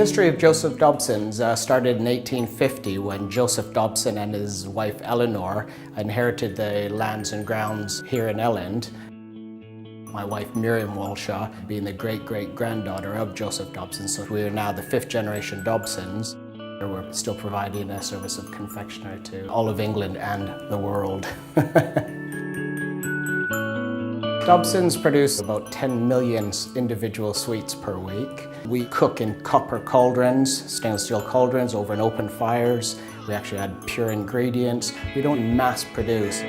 history of Joseph Dobson's started in 1850 when Joseph Dobson and his wife Eleanor inherited the lands and grounds here in Elland. My wife Miriam Walshaw being the great-great-granddaughter of Joseph Dobson, so we are now the 5th generation Dobsons. We're still providing a service of confectionery to all of England and the world. Dobsons produce about 10 million individual sweets per week. We cook in copper cauldrons, stainless steel cauldrons over an open fires. We actually add pure ingredients. We don't mass produce.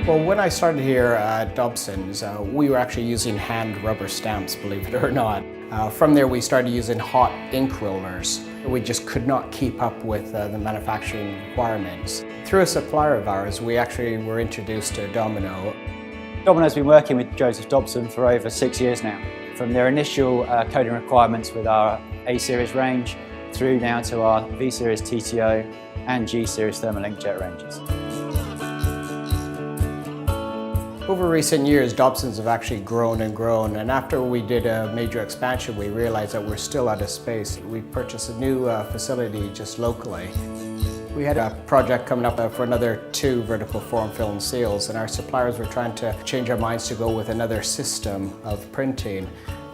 Well, when I started here at Dobson's, we were actually using hand rubber stamps, believe it or not. From there, we started using hot ink rollers. We just could not keep up with the manufacturing requirements. Through a supplier of ours, we actually were introduced to Domino. Domino's been working with Joseph Dobson for over 6 years now. From their initial coding requirements with our A-series range through now to our V-series TTO and G-series thermal inkjet ranges. Over recent years, Dobsons have actually grown and grown, and after we did a major expansion, we realized that we're still out of space. We purchased a new facility just locally. We had a project coming up for another 2 vertical form film seals, and our suppliers were trying to change our minds to go with another system of printing.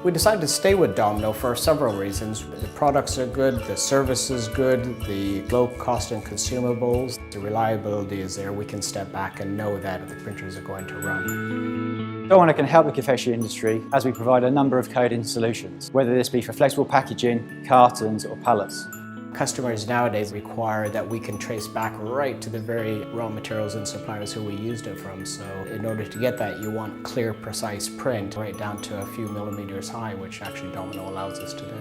We decided to stay with Domino for several reasons. The products are good, the service is good, the low cost in consumables, the reliability is there. We can step back and know that the printers are going to run. Domino can help the confectionery industry as we provide a number of coding solutions, whether this be for flexible packaging, cartons or pallets. Customers nowadays require that we can trace back right to the very raw materials and suppliers who we used it from. So in order to get that, you want clear, precise print right down to a few millimeters high, which actually Domino allows us to do.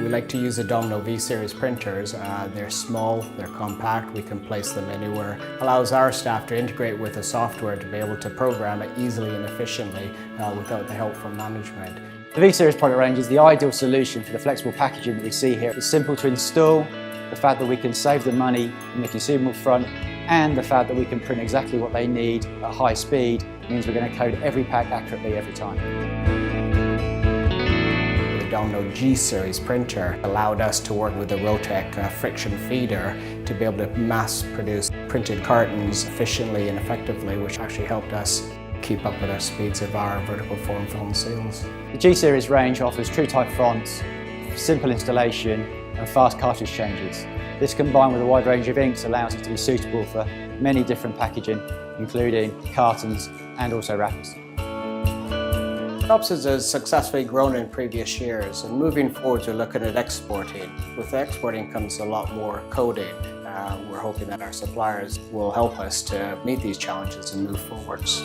We like to use the Domino V-series printers. They're small, they're compact, we can place them anywhere. Allows our staff to integrate with the software to be able to program it easily and efficiently without the help from management. The V-series product range is the ideal solution for the flexible packaging that we see here. It's simple to install, the fact that we can save the money in the consumable front, and the fact that we can print exactly what they need at high speed means we're going to code every pack accurately every time. The Domino G-series printer allowed us to work with the Rotec friction feeder to be able to mass produce printed cartons efficiently and effectively, which actually helped us keep up with our speeds of our vertical form film seals. The G-series range offers true type fonts, simple installation and fast cartridge changes. This combined with a wide range of inks allows it to be suitable for many different packaging, including cartons and also wrappers. Dobsons has successfully grown in previous years, and moving forward we're looking at exporting. With exporting comes a lot more coding. We're hoping that our suppliers will help us to meet these challenges and move forwards.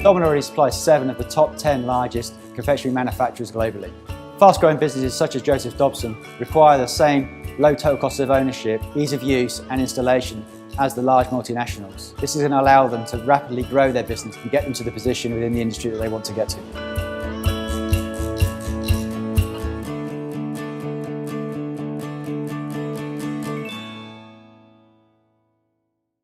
Domino already supplies 7 of the top 10 largest confectionery manufacturers globally. Fast-growing businesses such as Joseph Dobson require the same low total cost of ownership, ease of use and installation as the large multinationals. This is going to allow them to rapidly grow their business and get them to the position within the industry that they want to get to.